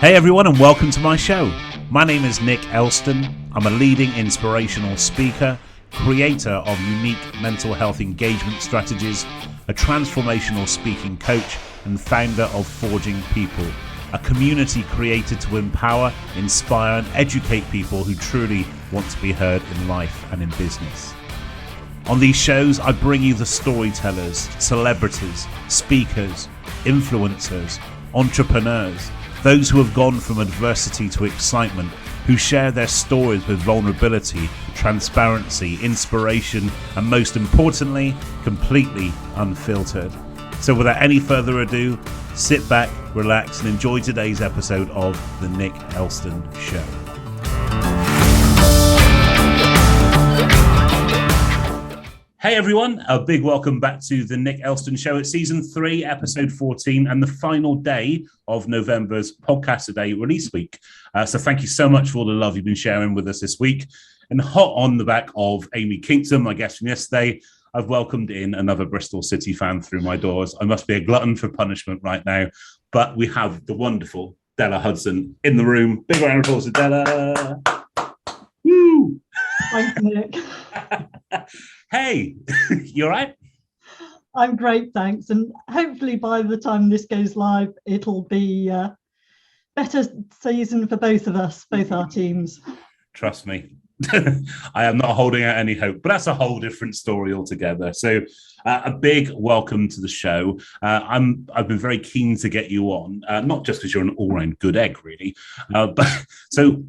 Hey everyone, and welcome to my show. My name is Nick Elston. I'm a leading inspirational speaker, creator of unique mental health engagement strategies, a transformational speaking coach, and founder of Forging People, a community created to empower, inspire, and educate people who truly want to be heard in life and in business. On these shows, I bring you the storytellers, celebrities, speakers, influencers, entrepreneurs, those who have gone from adversity to excitement, who share their stories with vulnerability, transparency, inspiration, and most importantly, completely unfiltered. So without any further ado, sit back, relax, and enjoy today's episode of The Nick Elston Show. Hey everyone, a big welcome back to the Nick Elston Show. It's season 3, episode 14, and the final day of November's Podcast Today release week. So thank you so much for all the love you've been sharing with us this week. And hot on the back of Amy Kingston, my guest from yesterday, I've welcomed in another Bristol City fan through my doors. I must be a glutton for punishment right now, but we have the wonderful Della Hudson in the room. Big round of applause to Della. Woo! Thanks, Nick. Hey, you all right? I'm great, thanks. And hopefully by the time this goes live, it'll be a better season for both of us, both our teams. Trust me. I am not holding out any hope, but that's a whole different story altogether. So a big welcome to the show. I've been very keen to get you on, not just because you're an all-round good egg, really, but so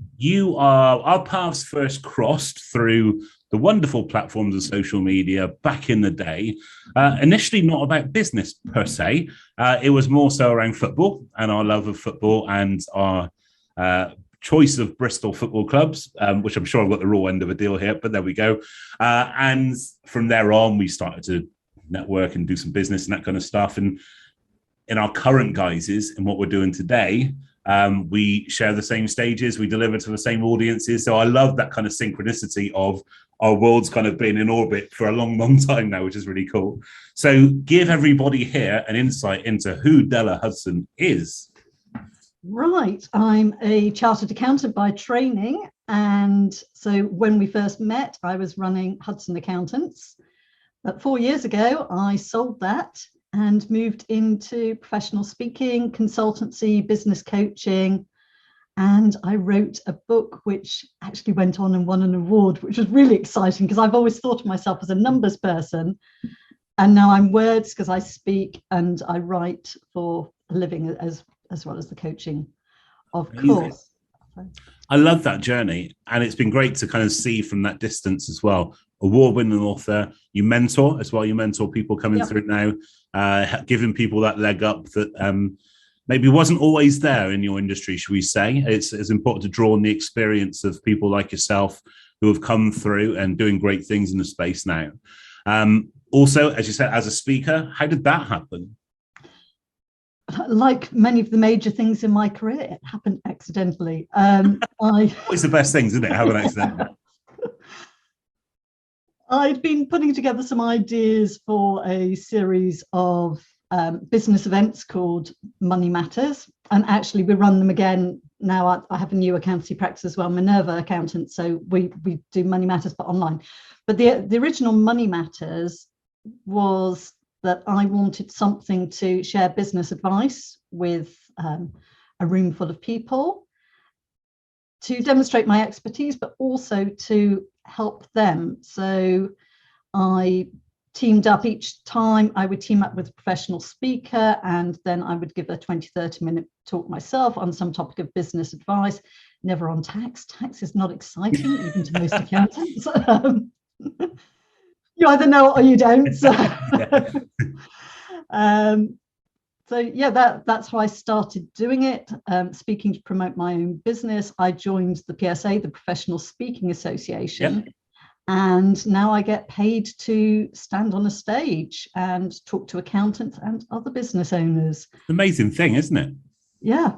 our paths first crossed through the wonderful platforms of social media back in the day. Initially not about business per se. It was more so around football and our love of football and our choice of Bristol football clubs, which I'm sure I've got the raw end of a deal here, but there we go. And from there on, we started to network and do some business and that kind of stuff. And in our current guises and what we're doing today, we share the same stages, we deliver to the same audiences. So I love that kind of synchronicity of our world's kind of been in orbit for a long, long time now, which is really cool. So give everybody here an insight into who Della Hudson is. Right, I'm a chartered accountant by training. And so when we first met, I was running Hudson Accountants. But 4 years ago, I sold that and moved into professional speaking, consultancy, business coaching. And I wrote a book which actually went on and won an award, which was really exciting because I've always thought of myself as a numbers person. And now I'm words because I speak and I write for a living as well as the coaching, of course. I love that journey. And it's been great to kind of see from that distance as well. Award-winning author, you mentor as well. You mentor people coming through now, giving people that leg up that maybe wasn't always there in your industry, should we say. It's important to draw on the experience of people like yourself who have come through and doing great things in the space now. Also, as you said, as a speaker, how did that happen? Like many of the major things in my career, it happened accidentally. Always the best things, isn't it? Have an accident. I'd been putting together some ideas for a series of business events called Money Matters. And actually, we run them again now. I have a new accountancy practice as well, Minerva Accountant. So we do Money Matters, but online. But the original Money Matters was that I wanted something to share business advice with a room full of people to demonstrate my expertise, but also to help them. So I teamed up each time. I would team up with a professional speaker, and then I would give a 20-30 minute talk myself on some topic of business advice, never on tax. Tax is not exciting, even to most accountants. You either know or you don't. So, that's how I started doing it, speaking to promote my own business. I joined the PSA, the Professional Speaking Association, and now I get paid to stand on a stage and talk to accountants and other business owners. Amazing thing, isn't it? Yeah.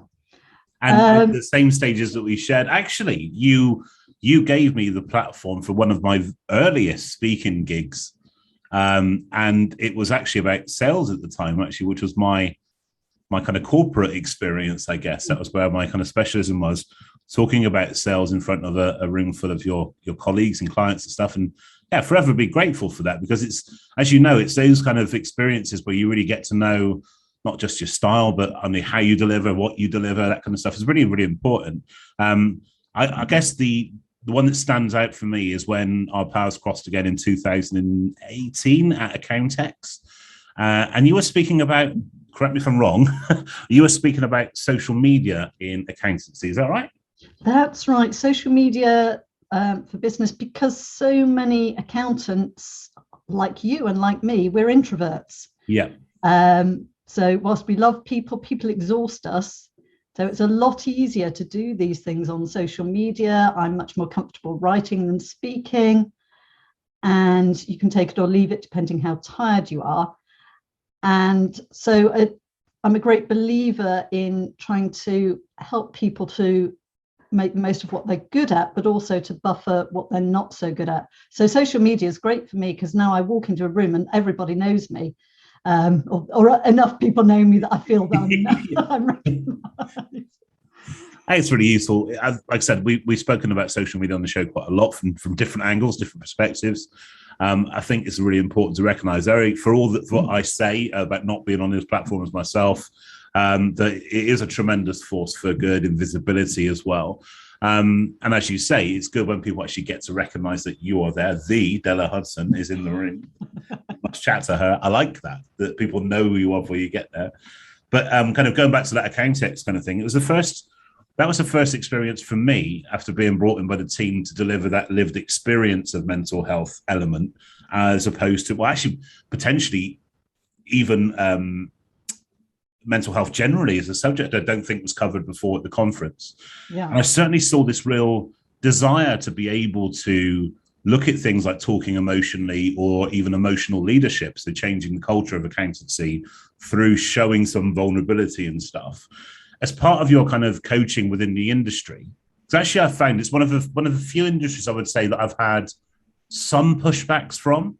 And the same stages that we shared. Actually, you gave me the platform for one of my earliest speaking gigs. And it was actually about sales at the time, actually, which was my my kind of corporate experience, I guess. That was where my kind of specialism was, talking about sales in front of a room full of your colleagues and clients and stuff. And yeah, forever be grateful for that, because it's, as you know, it's those kind of experiences where you really get to know not just your style, but I mean, how you deliver, what you deliver, that kind of stuff is really, really important. I guess the one that stands out for me is when our paths crossed again in 2018 at Accountex. And you were speaking about, correct me if I'm wrong, you were speaking about social media in accountancy. Is that right? That's right. Social media for business, because so many accountants like you and like me, we're introverts. Yeah. So whilst we love people, people exhaust us. So it's a lot easier to do these things on social media. I'm much more comfortable writing than speaking. And you can take it or leave it depending how tired you are. And so I'm a great believer in trying to help people to make the most of what they're good at, but also to buffer what they're not so good at. So social media is great for me, because now I walk into a room and everybody knows me, or enough people know me that I feel that I'm recognized. It's really useful. Like I said, we've spoken about social media on the show quite a lot from different angles, different perspectives. I think it's really important to recognize, Eric, for all that what I say about not being on those platforms myself, that it is a tremendous force for good and visibility as well. And as you say, it's good when people actually get to recognize that you are there. The Della Hudson is in the room. Let's chat to her. I like that people know who you are before you get there. But kind of going back to that Accountex kind of thing, that was the first experience for me after being brought in by the team to deliver that lived experience of mental health element, as opposed to, well, actually, potentially even mental health generally as a subject I don't think was covered before at the conference. Yeah. And I certainly saw this real desire to be able to look at things like talking emotionally or even emotional leadership, so changing the culture of accountancy through showing some vulnerability and stuff, as part of your kind of coaching within the industry. So actually I found it's one of the few industries I would say that I've had some pushbacks from,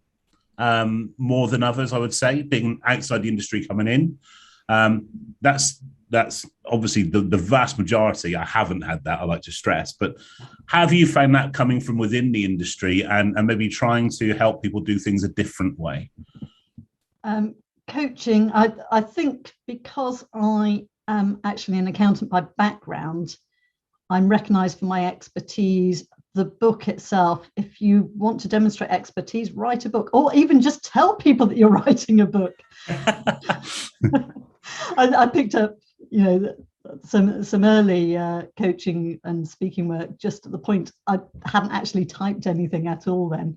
more than others, I would say, being outside the industry coming in. That's obviously the vast majority. I haven't had that, I like to stress. But have you found that coming from within the industry and maybe trying to help people do things a different way? Coaching, I think because I am actually an accountant by background, I'm recognized for my expertise. The book itself, if you want to demonstrate expertise, write a book, or even just tell people that you're writing a book. I picked up, some early coaching and speaking work just at the point I hadn't actually typed anything at all then,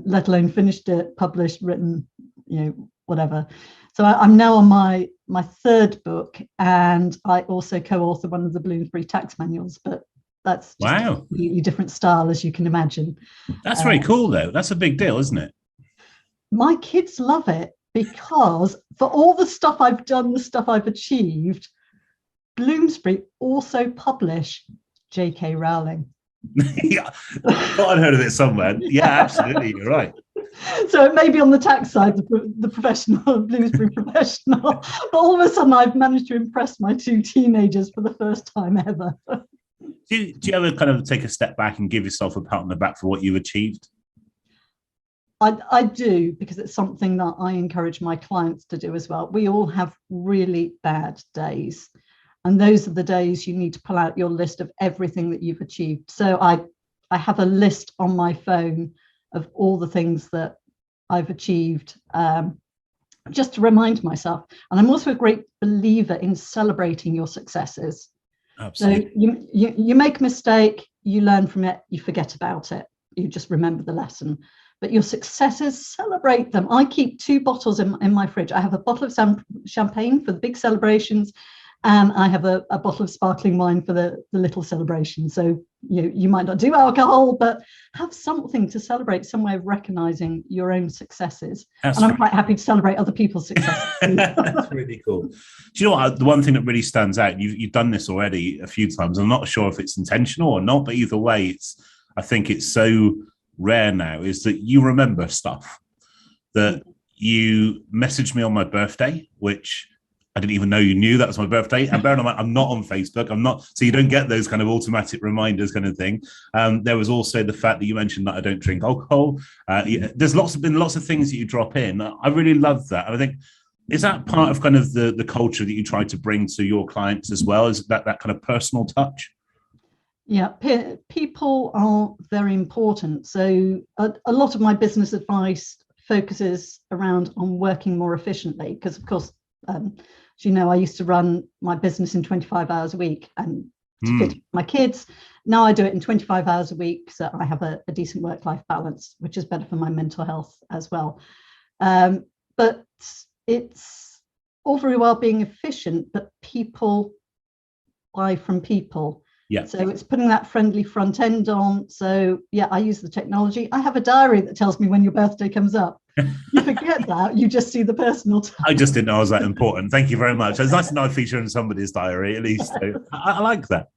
let alone finished it, published, written, whatever. So I'm now on my third book, and I also co-author one of the Bloomsbury tax manuals, but that's just a completely different style, as you can imagine. That's very cool, though. That's a big deal, isn't it? My kids love it, because for all the stuff I've done, the stuff I've achieved, Bloomsbury also publish J.K. Rowling. Yeah, I thought I'd heard of it somewhere. Yeah, absolutely, you're right. So it may be on the tax side, the professional, Bloomsbury professional, but all of a sudden I've managed to impress my two teenagers for the first time ever. Do you ever kind of take a step back and give yourself a pat on the back for what you've achieved? I do, because it's something that I encourage my clients to do as well. We all have really bad days, and those are the days you need to pull out your list of everything that you've achieved. So I have a list on my phone of all the things that I've achieved, just to remind myself. And I'm also a great believer in celebrating your successes. Absolutely. So you make a mistake, you learn from it, you forget about it, you just remember the lesson. But your successes, celebrate them. I keep 2 bottles in my fridge. I have a bottle of champagne for the big celebrations, and I have a bottle of sparkling wine for the little celebrations. So you might not do alcohol, but have something to celebrate, some way of recognizing your own successes. And I'm quite happy to celebrate other people's successes. That's really cool. Do you know what? The one thing that really stands out, you've done this already a few times. I'm not sure if it's intentional or not, but either way, I think it's so rare now, is that you remember stuff. That you messaged me on my birthday, which I didn't even know you knew that was my birthday. And bearing in mind, I'm not on Facebook. I'm not, so you don't get those kind of automatic reminders kind of thing. There was also the fact that you mentioned that I don't drink alcohol. There's been lots of things that you drop in. I really love that. And I think, is that part of kind of the culture that you try to bring to your clients as well? Is that kind of personal touch? Yeah, people are very important. So a lot of my business advice focuses around on working more efficiently, because of course, as you know, I used to run my business in 25 hours a week and to fit my kids. Now I do it in 25 hours a week, so I have a decent work-life balance, which is better for my mental health as well. But it's all very well being efficient, but people buy from people. Yeah. So it's putting that friendly front end on. So yeah, I use the technology. I have a diary that tells me when your birthday comes up. You forget that, you just see the personal time. I just didn't know it was that important. Thank you very much. It's nice to know I feature in somebody's diary, at least. So I like that.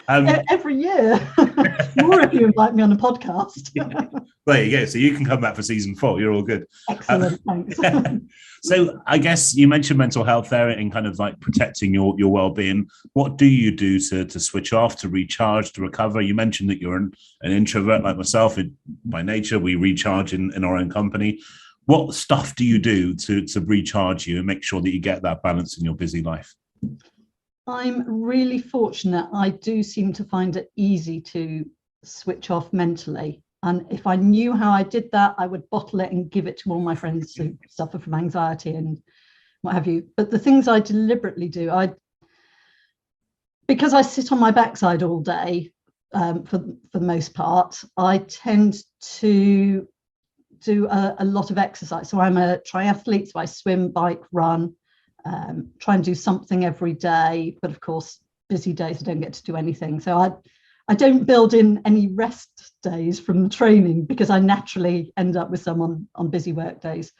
Every year. More if you invite me on a podcast. Yeah. There you go. So you can come back for season 4. You're all good. Excellent. Thanks. So I guess you mentioned mental health there and kind of like protecting your well-being. What do you do to switch off, to recharge, to recover? You mentioned that you're an introvert like myself. By nature, we recharge in our own company. What stuff do you do to recharge you and make sure that you get that balance in your busy life? I'm really fortunate. I do seem to find it easy to switch off mentally. And if I knew how I did that, I would bottle it and give it to all my friends who suffer from anxiety and what have you. But the things I deliberately do, because I sit on my backside all day, for the most part, I tend to do a lot of exercise. So I'm a triathlete, so I swim, bike, run, try and do something every day. But of course, busy days, I don't get to do anything. So I don't build in any rest days from the training because I naturally end up with some on busy work days.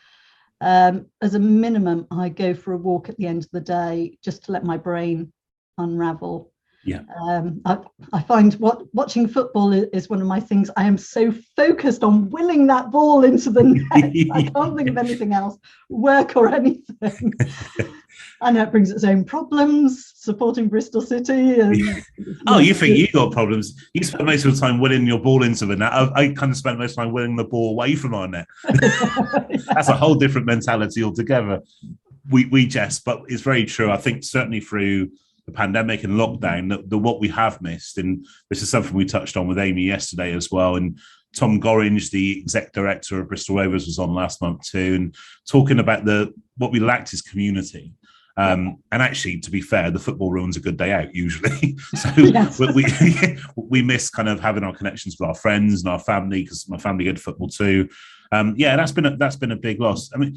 As a minimum, I go for a walk at the end of the day just to let my brain unravel. Yeah. I find watching football is one of my things. I am so focused on willing that ball into the net. I can't think of anything else, work or anything. I know it brings its own problems, supporting Bristol City. And, you think you got problems? You spend most of the time willing your ball into the net. I kind of spend most of the time willing the ball away from our net. That's a whole different mentality altogether. We jest, but it's very true. I think certainly through the pandemic and lockdown, the what we have missed, and this is something we touched on with Amy yesterday as well, and Tom Gorringe, the exec director of Bristol Rovers, was on last month too, and talking about what we lacked is community. And actually, to be fair, the football ruins a good day out usually. So yes. we miss kind of having our connections with our friends and our family, because my family go to football too. That's been a big loss. I mean,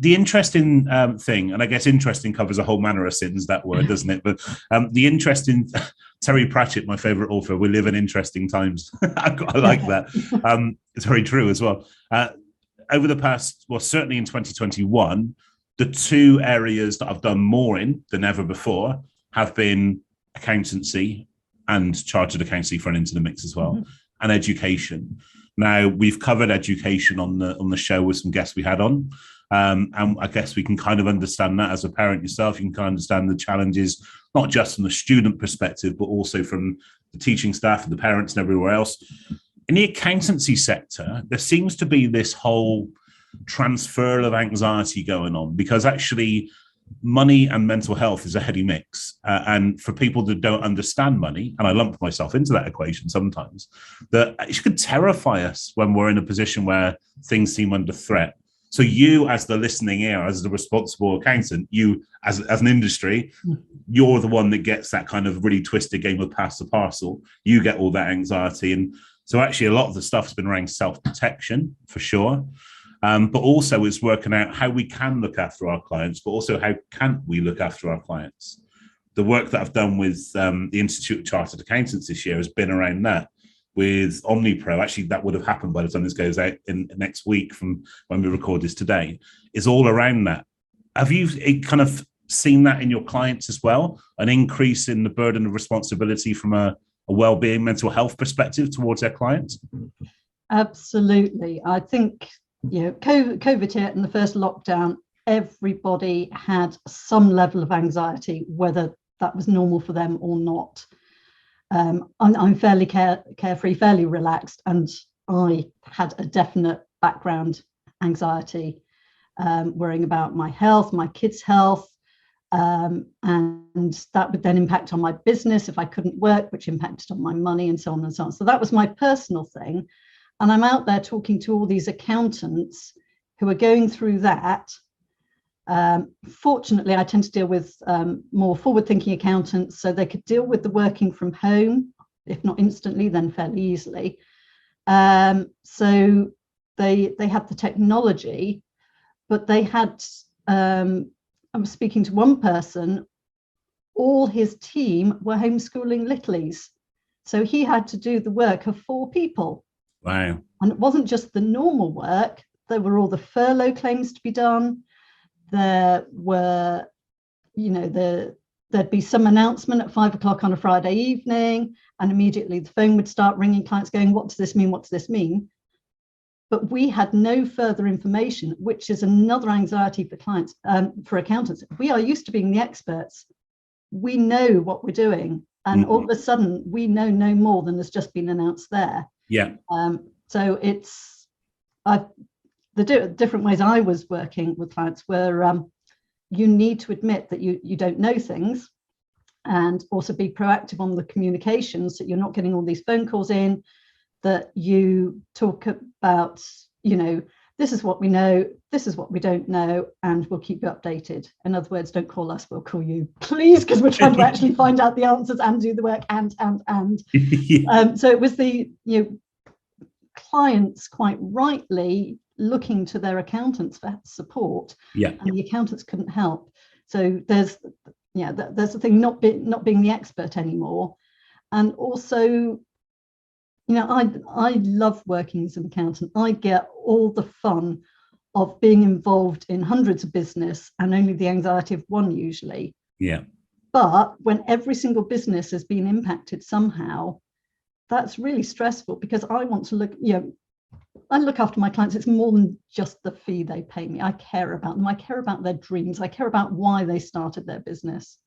the interesting thing, and I guess interesting covers a whole manner of sins, that word, doesn't it? But the interesting, Terry Pratchett, my favourite author, we live in interesting times. I like that. It's very true as well. Over the past, well, certainly in 2021, the 2 areas that I've done more in than ever before have been accountancy and chartered accountancy thrown into the mix as well, and education. Now, we've covered education on the show with some guests we had on. And I guess we can kind of understand that as a parent yourself. You can kind of understand the challenges, not just from the student perspective, but also from the teaching staff and the parents and everywhere else. In the accountancy sector, there seems to be this whole transfer of anxiety going on, because actually money and mental health is a heady mix. And for people that don't understand money, and I lump myself into that equation sometimes, that it could terrify us when we're in a position where things seem under threat. So you, as the listening ear, as the responsible accountant, you as an industry, you're the one that gets that kind of really twisted game of pass the parcel. You get all that anxiety. And so actually a lot of the stuff's been around self-protection for sure. But also it's working out how we can look after our clients, but also how can't we look after our clients. The work that I've done with the Institute of Chartered Accountants this year has been around that. With OmniPro, actually that would have happened by the time this goes out in next week from when we record this today, is all around that. Have you kind of seen that in your clients as well? An increase in the burden of responsibility from a well-being, mental health perspective towards their clients? Absolutely. I think, COVID hit and the first lockdown, everybody had some level of anxiety, whether that was normal for them or not. I'm fairly carefree, fairly relaxed, and I had a definite background anxiety, worrying about my health, my kids' health, and that would then impact on my business if I couldn't work, which impacted on my money, and so on and so on. So that was my personal thing. And I'm out there talking to all these accountants who are going through that. Fortunately, I tend to deal with more forward-thinking accountants, so they could deal with the working from home, if not instantly, then fairly easily. So they had the technology, but they had, I was speaking to one person, all his team were homeschooling littlies. So he had to do the work of 4 people. Wow. And it wasn't just the normal work. There were all the furlough claims to be done. There were, there'd be some announcement at 5 o'clock on a Friday evening, and immediately the phone would start ringing, clients going, what does this mean? What does this mean? But we had no further information, which is another anxiety for clients, for accountants. We are used to being the experts. We know what we're doing. And all of a sudden, we know no more than has just been announced there. Yeah. So it's, the different ways I was working with clients were, you need to admit that you don't know things, and also be proactive on the communications, so you're not getting all these phone calls in, that you talk about, this is what we know, this is what we don't know, and we'll keep you updated. In other words, don't call us, we'll call you, please, because we're trying to actually find out the answers and do the work and. Yeah. So it was the clients quite rightly looking to their accountants for support, and the accountants couldn't help. So there's the thing, not being the expert anymore. And also, I love working as an accountant. I get all the fun of being involved in hundreds of business and only the anxiety of one usually. Yeah. But when every single business has been impacted somehow, that's really stressful, because I want to I look after my clients. It's more than just the fee they pay me. I care about them. I care about their dreams. I care about why they started their business.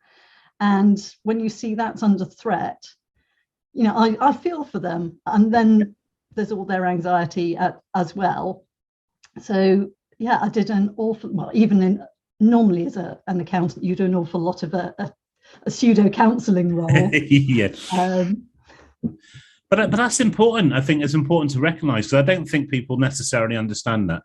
And when you see that's under threat, I feel for them. And then there's all their anxiety as well. So yeah, I did an awful, well, even normally as an accountant, you do an awful lot of a pseudo counselling role. Yeah. But that's important. I think it's important to recognise, because I don't think people necessarily understand that.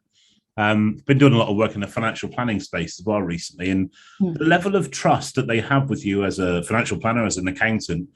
Been doing a lot of work in the financial planning space as well recently, and the level of trust that they have with you as a financial planner, as an accountant,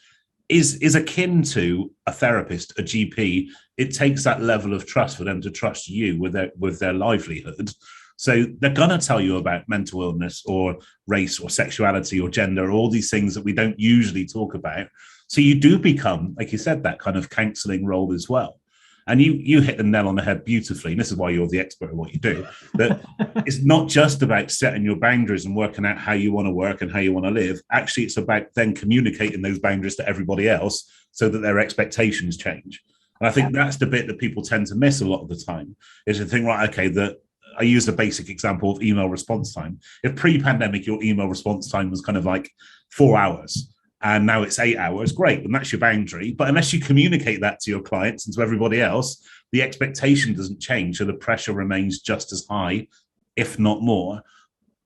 is akin to a therapist, a GP. It takes that level of trust for them to trust you with their livelihood. So they're going to tell you about mental illness or race or sexuality or gender, all these things that we don't usually talk about. So you do become, like you said, that kind of counselling role as well. And you hit the nail on the head beautifully. And this is why you're the expert at what you do. That it's not just about setting your boundaries and working out how you want to work and how you want to live. Actually, it's about then communicating those boundaries to everybody else so that their expectations change. And I think that's the bit that people tend to miss a lot of the time, is to think, right, okay, I use a basic example of email response time. If pre-pandemic, your email response time was kind of like 4 hours, and now it's 8 hours, great, and that's your boundary. But unless you communicate that to your clients and to everybody else, the expectation doesn't change. So the pressure remains just as high, if not more,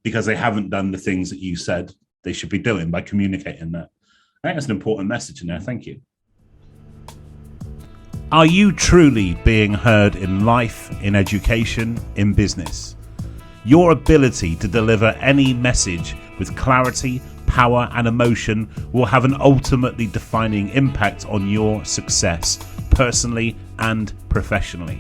because they haven't done the things that you said they should be doing by communicating that. I think that's an important message in there. Thank you. Are you truly being heard in life, in education, in business? Your ability to deliver any message with clarity, power and emotion will have an ultimately defining impact on your success, personally and professionally.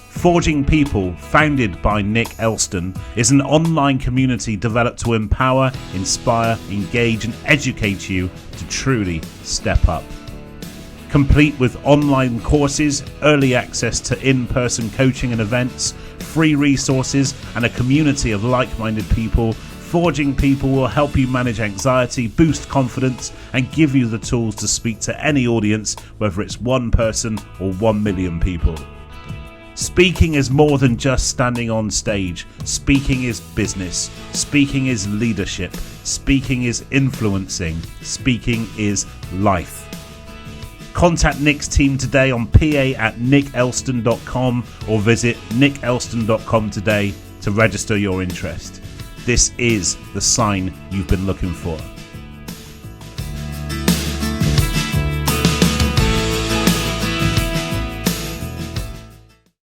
Forging People, founded by Nick Elston, is an online community developed to empower, inspire, engage and educate you to truly step up. Complete with online courses, early access to in-person coaching and events, free resources and a community of like-minded people, Forging People will help you manage anxiety, boost confidence, and give you the tools to speak to any audience, whether it's one person or 1 million people. Speaking is more than just standing on stage. Speaking is business. Speaking is leadership. Speaking is influencing. Speaking is life. Contact Nick's team today on pa@nickelston.com or visit nickelston.com today to register your interest. This is the sign you've been looking for.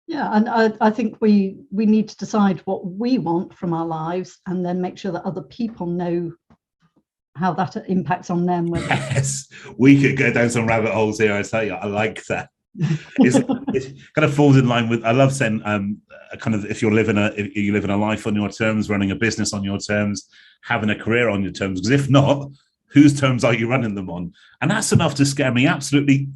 Yeah, and I think we need to decide what we want from our lives and then make sure that other people know how that impacts on them. Yes, we could go down some rabbit holes here, I tell you. I like that. It kind of falls in line with, I love saying, kind of if you live in a life on your terms, running a business on your terms, having a career on your terms, because if not, whose terms are you running them on? And that's enough to scare me absolutely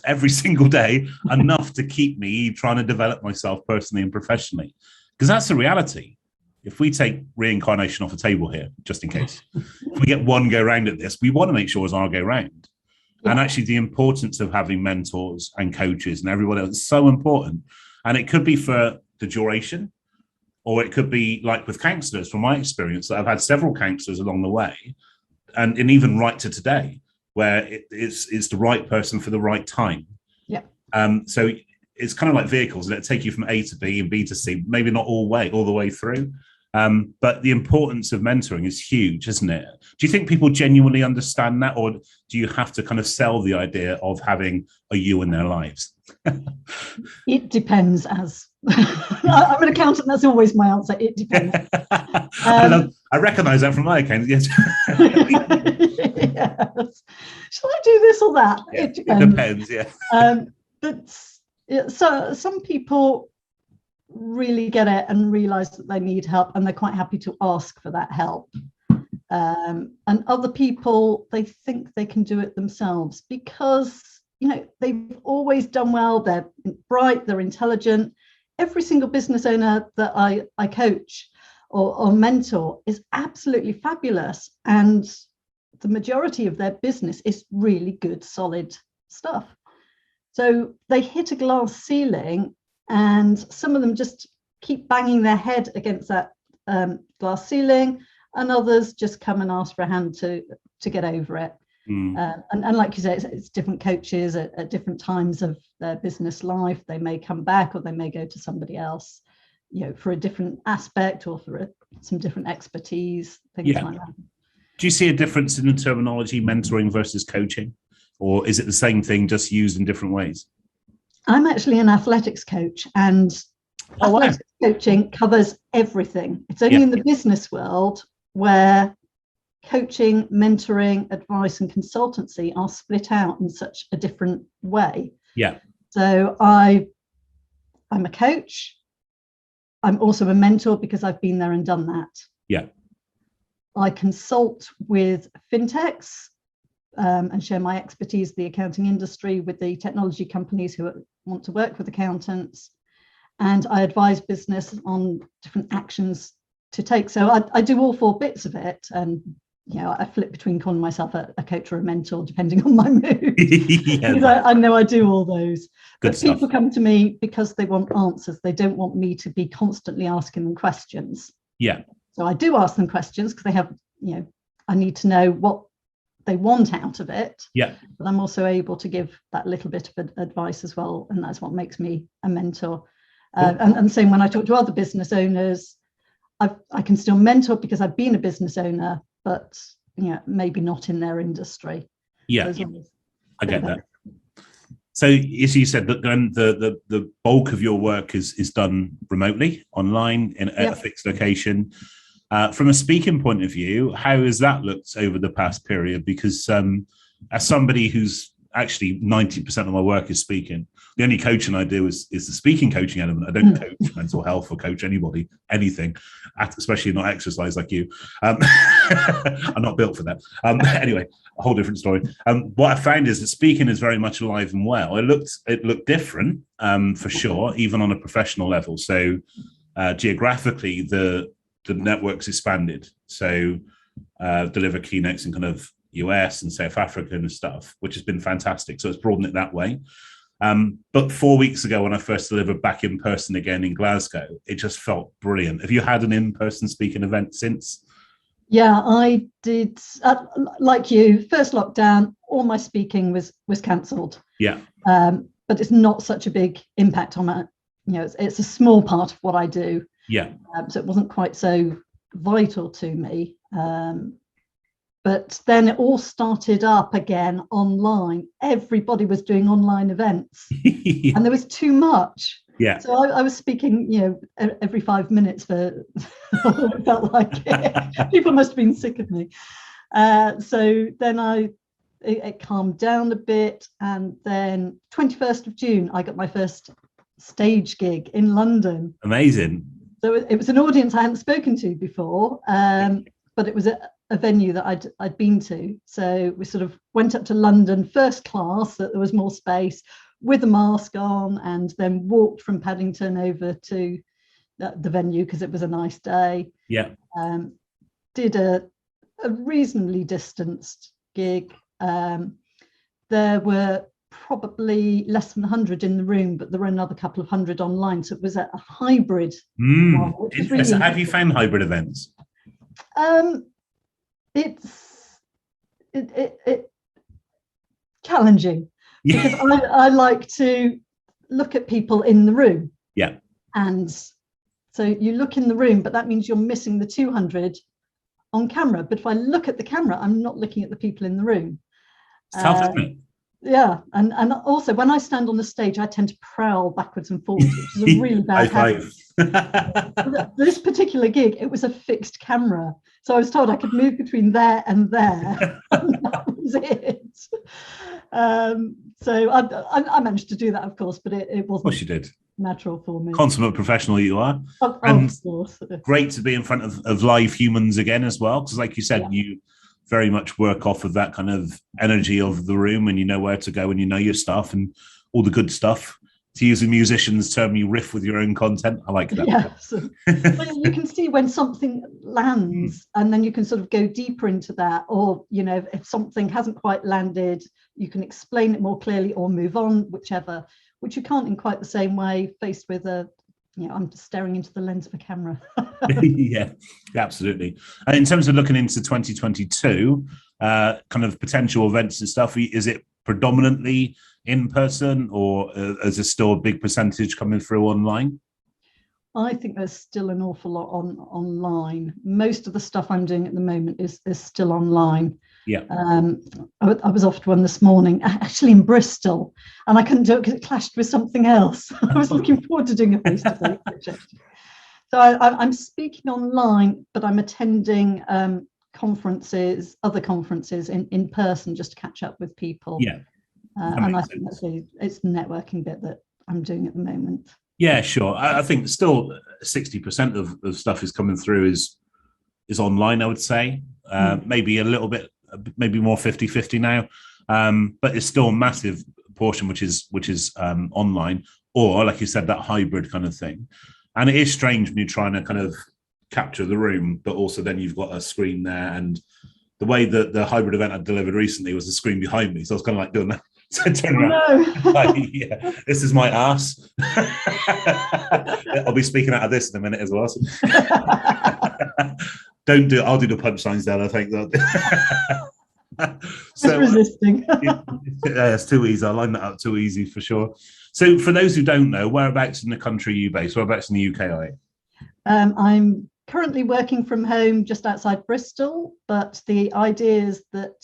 every single day, enough to keep me trying to develop myself personally and professionally. Because that's the reality. If we take reincarnation off the table here, just in case, if we get one go round at this, we want to make sure it's our go round. Yeah. And actually the importance of having mentors and coaches and everyone else is so important. And it could be for the duration, or it could be like with counselors, from my experience, that I've had several counselors along the way. And even right to today, where it's the right person for the right time. Yeah. So it's kind of like vehicles, and it take you from A to B and B to C, maybe not all the way through. But the importance of mentoring is huge, isn't it? Do you think people genuinely understand that, or do you have to kind of sell the idea of having a you in their lives? It depends. As I'm an accountant, that's always my answer. It depends. I recognise that from my account. Yes. Yes. Shall I do this or that? Yeah, it depends. Yeah. But so some people really get it and realise that they need help, and they're quite happy to ask for that help. And other people, they think they can do it themselves because, you know, they've always done well. They're bright. They're intelligent. Every single business owner that I coach or mentor is absolutely fabulous, and the majority of their business is really good, solid stuff. So they hit a glass ceiling, and some of them just keep banging their head against that glass ceiling, and others just come and ask for a hand to get over it. And like you say, it's different coaches at different times of their business life. They may come back, or they may go to somebody else, you know, for a different aspect or for some different expertise, things like that. Do you see a difference in the terminology, mentoring versus coaching, or is it the same thing, just used in different ways? I'm actually an athletics coach, and athletics coaching covers everything. It's only in the business world where coaching, mentoring, advice, and consultancy are split out in such a different way. Yeah. So I'm a coach. I'm also a mentor because I've been there and done that. Yeah. I consult with fintechs and share my expertise, the accounting industry, with the technology companies who want to work with accountants. And I advise business on different actions to take. So I do all four bits of it. And you know, I flip between calling myself a coach or a mentor, depending on my mood. I know I do all those. But people come to me because they want answers. They don't want me to be constantly asking them questions. Yeah. So I do ask them questions because they have, you know, I need to know what they want out of it. Yeah. But I'm also able to give that little bit of advice as well. And that's what makes me a mentor. And same when I talk to other business owners, I can still mentor because I've been a business owner, but you know, maybe not in their industry. Yeah, I get that. So as you said, that the bulk of your work is done remotely, online, at a fixed location. From a speaking point of view, how has that looked over the past period? Because as somebody who's actually 90% of my work is speaking, the only coaching I do is the speaking coaching element. I don't coach mental health or coach anybody, anything, especially not exercise like you. I'm not built for that. Anyway, a whole different story. What I found is that speaking is very much alive and well. It looked different, for sure, even on a professional level. So geographically, the network's expanded. So deliver keynotes in kind of US and South Africa and stuff, which has been fantastic. So it's broadened it that way. But 4 weeks ago, when I first delivered back in person again in Glasgow, it just felt brilliant. Have you had an in-person speaking event since? Yeah, I did. Like you, first lockdown, all my speaking was cancelled. Yeah. But it's not such a big impact on it. It's a small part of what I do. Yeah. So it wasn't quite so vital to me. But then it all started up again online. Everybody was doing online events, Yeah. and there was too much. Yeah. So I was speaking, every 5 minutes for it felt like it. People must have been sick of me. So then it calmed down a bit, and then 21st of June, I got my first stage gig in London. Amazing. So it was an audience I hadn't spoken to before, but it was a venue that I'd been to. So we sort of went up to London first class, that there was more space, with a mask on, and then walked from Paddington over to the venue because it was a nice day. Yeah. Did a reasonably distanced gig. There were probably less than 100 in the room, but there were another couple of hundred online. So it was a hybrid. Interesting. Have you found hybrid events? It's challenging. Yeah. Because I like to look at people in the room. Yeah. And so you look in the room, but that means you're missing the 200 on camera. But if I look at the camera, I'm not looking at the people in the room. It's tough, isn't it? Yeah. And also, when I stand on the stage, I tend to prowl backwards and forwards, which is a really bad habit. This particular gig, it was a fixed camera. So I was told I could move between there and there. And that was it. So I managed to do that, of course, but it wasn't. Of course you did. Natural for me. Consummate professional you are. Of course. Great to be in front of live humans again as well, because like you said, you very much work off of that kind of energy of the room, and you know where to go, and you know your stuff and all the good stuff. To use a musician's term, you riff with your own content. I like that. Yeah. So, you can see when something lands, and then you can sort of go deeper into that, or if something hasn't quite landed, you can explain it more clearly or move on, whichever, which you can't in quite the same way faced with I'm just staring into the lens of a camera. Yeah, absolutely. And in terms of looking into 2022, kind of potential events and stuff, is it predominantly in person, or is there still a big percentage coming through online? I think there's still an awful lot online. Most of the stuff I'm doing at the moment is still online. Yeah. I was off to one this morning, actually in Bristol, and I couldn't do it because it clashed with something else. I was looking forward to doing a face-to-face project. So I'm speaking online, but I'm attending other conferences in person, just to catch up with people. Yeah. And I think it's the networking bit that I'm doing at the moment. Yeah, sure. I think still 60% of stuff is coming through is online, I would say. Maybe a little bit, maybe more 50-50 now. But it's still a massive portion which is online, or like you said, that hybrid kind of thing. And it is strange when you're trying to kind of capture the room, but also then you've got a screen there. And the way that the hybrid event I delivered recently was the screen behind me. So I was kind of like doing that. So turn around. No. Like, yeah, this is my ass. I'll be speaking out of this in a minute as well. So. Don't do it. I'll do the punchlines, Della. I think that. So, resisting. It's too easy. I line that up too easy for sure. So for those who don't know, whereabouts in the country are you based? Whereabouts in the UK are you? I'm currently working from home just outside Bristol, but the idea is that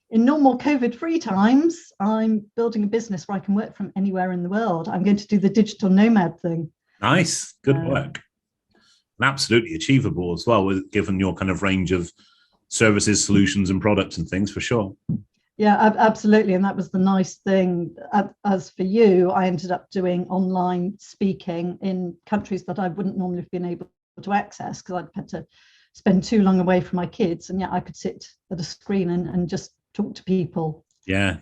in normal COVID-free times, I'm building a business where I can work from anywhere in the world. I'm going to do the digital nomad thing. Nice, good work. And absolutely achievable as well, given your kind of range of services, solutions, and products and things, for sure. Yeah, absolutely. And that was the nice thing. As for you, I ended up doing online speaking in countries that I wouldn't normally have been able to access because I'd had to spend too long away from my kids. And yet I could sit at a screen and just talk to people. Yeah.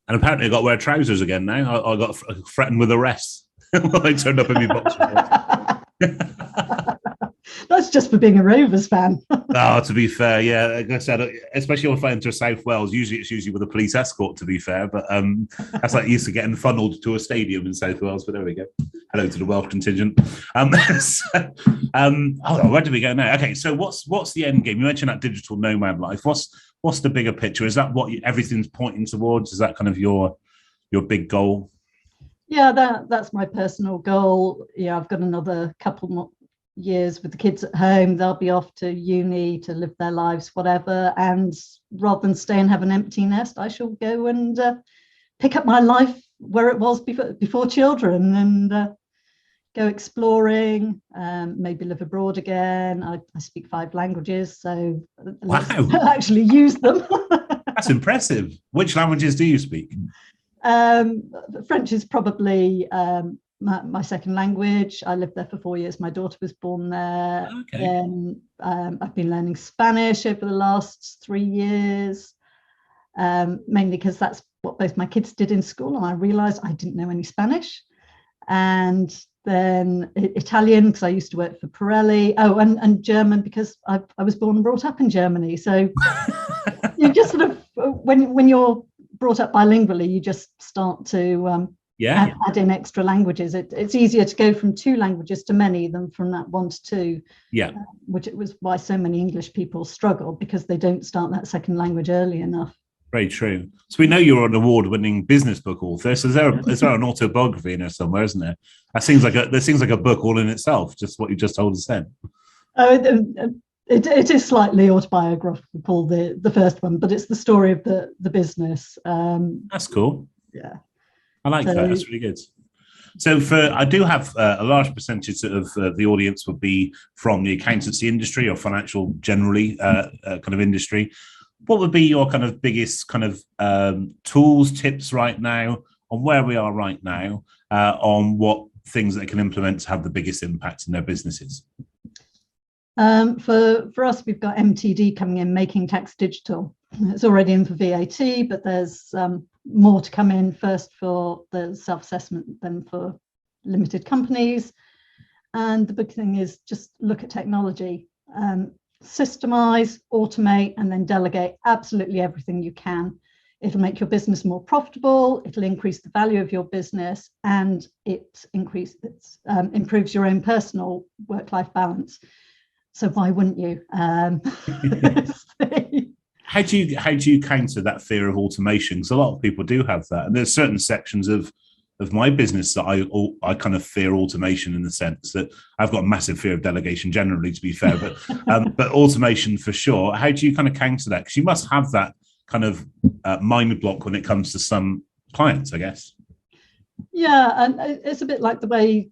And apparently I got to wear trousers again now. I got threatened with arrest when I turned up in my boxers. That's just for being a Rovers fan. Oh, to be fair, yeah, like I said, especially if I enter South Wales, usually with a police escort, to be fair. But that's like used to getting funneled to a stadium in South Wales. But there we go. Hello to the Welsh contingent. Where do we go now? Okay, so what's the end game? You mentioned that digital nomad life. What's the bigger picture? Is that what everything's pointing towards? Is that kind of your big goal? Yeah, that's my personal goal. Yeah, I've got another couple more years with the kids at home. They'll be off to uni to live their lives, whatever. And rather than stay and have an empty nest, I shall go and pick up my life where it was before children, and go exploring, maybe live abroad again. I speak 5 languages, so wow. Actually use them. That's impressive. Which languages do you speak? French is probably my second language. I lived there for 4 years. My daughter was born there. Okay. Then I've been learning Spanish over the last 3 years, mainly because that's what both my kids did in school, and I realized I didn't know any Spanish. And then Italian, because I used to work for Pirelli. Oh, and German, because I was born and brought up in Germany. So you just sort of, when you're brought up bilingually, you just start to add in extra languages. It's easier to go from 2 languages to many than from that 1 to 2. Yeah. Which it was why so many English people struggle, because they don't start that second language early enough. Very true. So we know you're an award-winning business book author. So is there an autobiography in there somewhere, isn't there? That seems like a book all in itself. Just what you just told us then. Oh, it is slightly autobiographical, the first one, but it's the story of the business. That's cool. Yeah, I like that. That's really good. So I do have a large percentage of the audience would be from the accountancy industry or financial generally kind of industry. What would be your kind of biggest kind of tools, tips right now on where we are right now, on what things that they can implement to have the biggest impact in their businesses? For us, we've got MTD coming in, Making Tax Digital. It's already in for VAT, but there's more to come in, first for the self-assessment, then for limited companies. And the big thing is just look at technology. Systemize, automate, and then delegate absolutely everything you can. It'll make your business more profitable, it'll increase the value of your business, and it improves your own personal work-life balance. So why wouldn't you? How do you counter that fear of automation? Because a lot of people do have that, and there's certain sections of my business that I kind of fear automation, in the sense that I've got a massive fear of delegation generally, to be fair, but automation for sure. How do you kind of counter that? Because you must have that kind of mind block when it comes to some clients, I guess. Yeah, and it's a bit like the way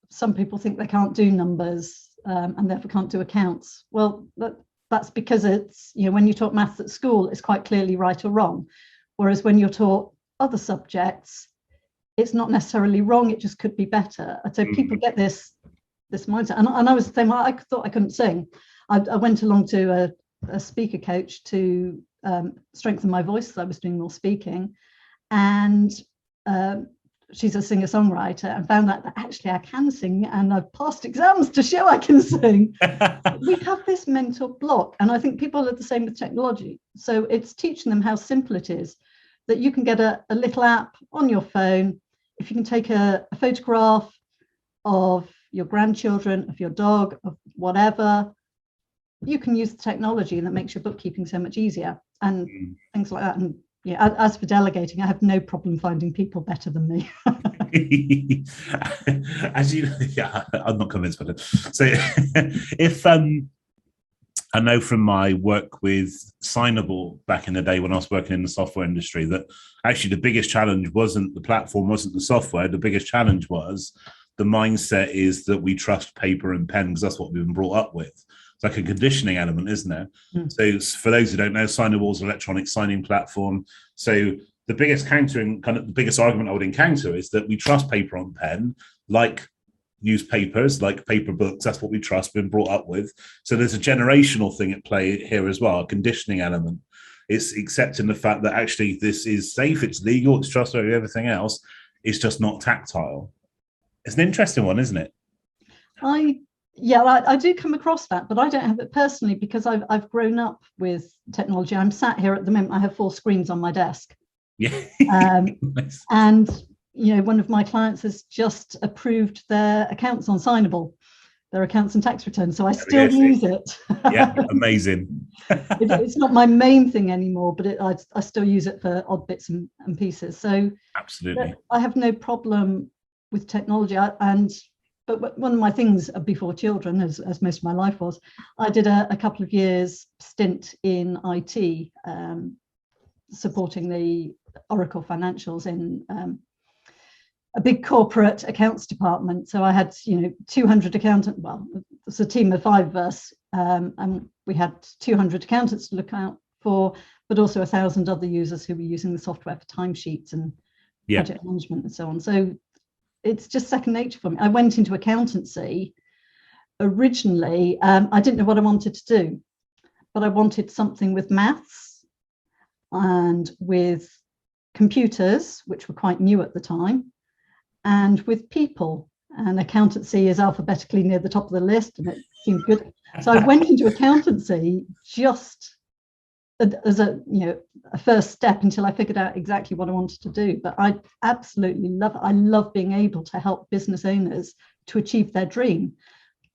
some people think they can't do numbers and therefore can't do accounts. Well, that's because it's, when you taught maths at school, it's quite clearly right or wrong. Whereas when you're taught other subjects, it's not necessarily wrong, it just could be better. So people get this mindset. And I was the same. I thought I couldn't sing. I went along to a speaker coach to strengthen my voice, so I was doing more speaking. And she's a singer-songwriter, and found out that actually I can sing, and I've passed exams to show I can sing. We have this mental block, and I think people are the same with technology. So it's teaching them how simple it is, that you can get a little app on your phone. If you can take a photograph of your grandchildren, of your dog, of whatever, you can use the technology, and that makes your bookkeeping so much easier, and things like that. And yeah, as for delegating, I have no problem finding people better than me. I'm not convinced by it. So if I know from my work with Signable back in the day when I was working in the software industry, that actually the biggest challenge wasn't the platform, wasn't the software. The biggest challenge was the mindset is that we trust paper and pen, because that's what we've been brought up with. It's like a conditioning element, isn't there? So for those who don't know, Signable is an electronic signing platform. So the biggest the biggest argument I would encounter is that we trust paper on pen, like newspapers, like paper books. That's what we trust, been brought up with. So there's a generational thing at play here as well, a conditioning element. It's accepting the fact that actually this is safe, it's legal, it's trustworthy, everything else. It's just not tactile. It's an interesting one, isn't it? I Yeah, I do come across that, but I don't have it personally because I've grown up with technology. I'm sat here at the moment. I have 4 screens on my desk. Yeah. Nice. And one of my clients has just approved their accounts on Signable, their accounts and tax returns. So I still use it. Yeah, amazing. It's not my main thing anymore, but I still use it for odd bits and pieces. So absolutely, I have no problem with technology. But one of my things before children, as most of my life was, I did a couple of years stint in IT, supporting the Oracle financials in a big corporate accounts department. So I had 200 accountants. Well, it's a team of 5 of us, and we had 200 accountants to look out for, but also 1,000 other users who were using the software for timesheets and project management and so on. So it's just second nature for me. I went into accountancy originally. I didn't know what I wanted to do, but I wanted something with maths and with computers, which were quite new at the time, and with people. And accountancy is alphabetically near the top of the list, and it seemed good. So I went into accountancy just as a first step until I figured out exactly what I wanted to do. But I absolutely love it. I love being able to help business owners to achieve their dream,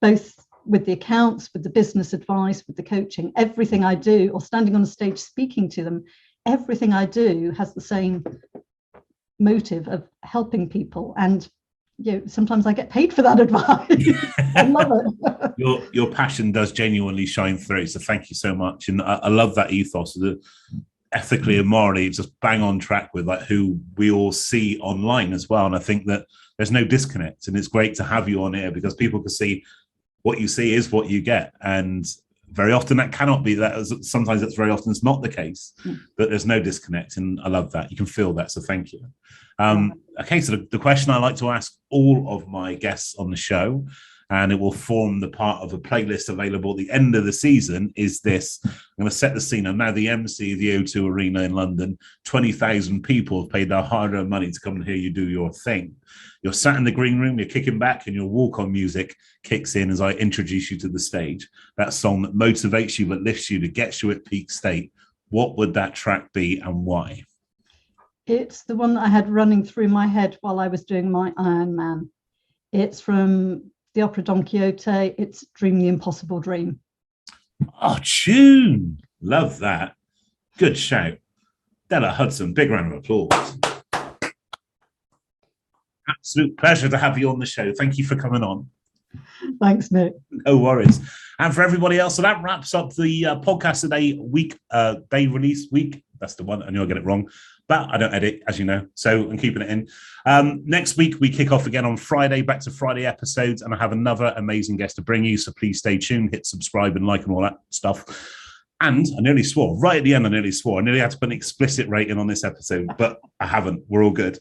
both with the accounts, with the business advice, with the coaching. Everything I do, or standing on a stage speaking to them, everything I do has the same motive of helping people. And sometimes I get paid for that advice. I love it. Your passion does genuinely shine through. So thank you so much. And I love that ethos. That ethically and morally, it's just bang on track with like who we all see online as well. And I think that there's no disconnect. And it's great to have you on here because people can see what you see is what you get. And very often that cannot be that. Sometimes that's very often it's not the case, but there's no disconnect. And I love that. You can feel that. So thank you. Okay, so the question I like to ask all of my guests on the show, and it will form the part of a playlist available at the end of the season, is this. I'm going to set the scene. I'm now the MC of the O2 Arena in London. 20,000 people have paid their hard-earned money to come and hear you do your thing. You're sat in the green room, you're kicking back, and your walk-on music kicks in as I introduce you to the stage. That song that motivates you, but lifts you, that gets you at peak state. What would that track be and why? It's the one that I had running through my head while I was doing my Ironman. It's from the opera Don Quixote. It's Dream the Impossible Dream. Oh, tune. Love that. Good shout. Della Hudson, big round of applause. Absolute pleasure to have you on the show. Thank you for coming on. Thanks, Nick. No worries. And for everybody else, so that wraps up the podcast today day release week. That's the one. I knew I'd get it wrong, but I don't edit, as you know, so I'm keeping it in. Next week, we kick off again on Friday, back to Friday episodes, and I have another amazing guest to bring you, so please stay tuned, hit subscribe and like and all that stuff. And I nearly swore. Right at the end, I nearly swore. I nearly had to put an explicit rating on this episode, but I haven't. We're all good.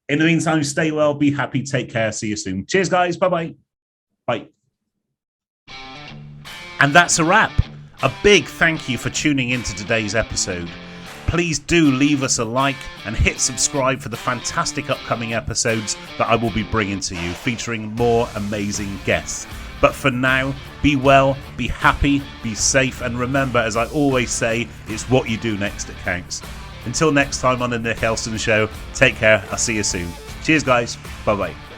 In the meantime, stay well, be happy, take care, see you soon. Cheers, guys. Bye-bye. Bye. And that's a wrap. A big thank you for tuning into today's episode. Please do leave us a like and hit subscribe for the fantastic upcoming episodes that I will be bringing to you, featuring more amazing guests. But for now, be well, be happy, be safe, and remember, as I always say, it's what you do next that counts. Until next time on the Nick Elston Show, take care. I'll see you soon. Cheers, guys. Bye-bye.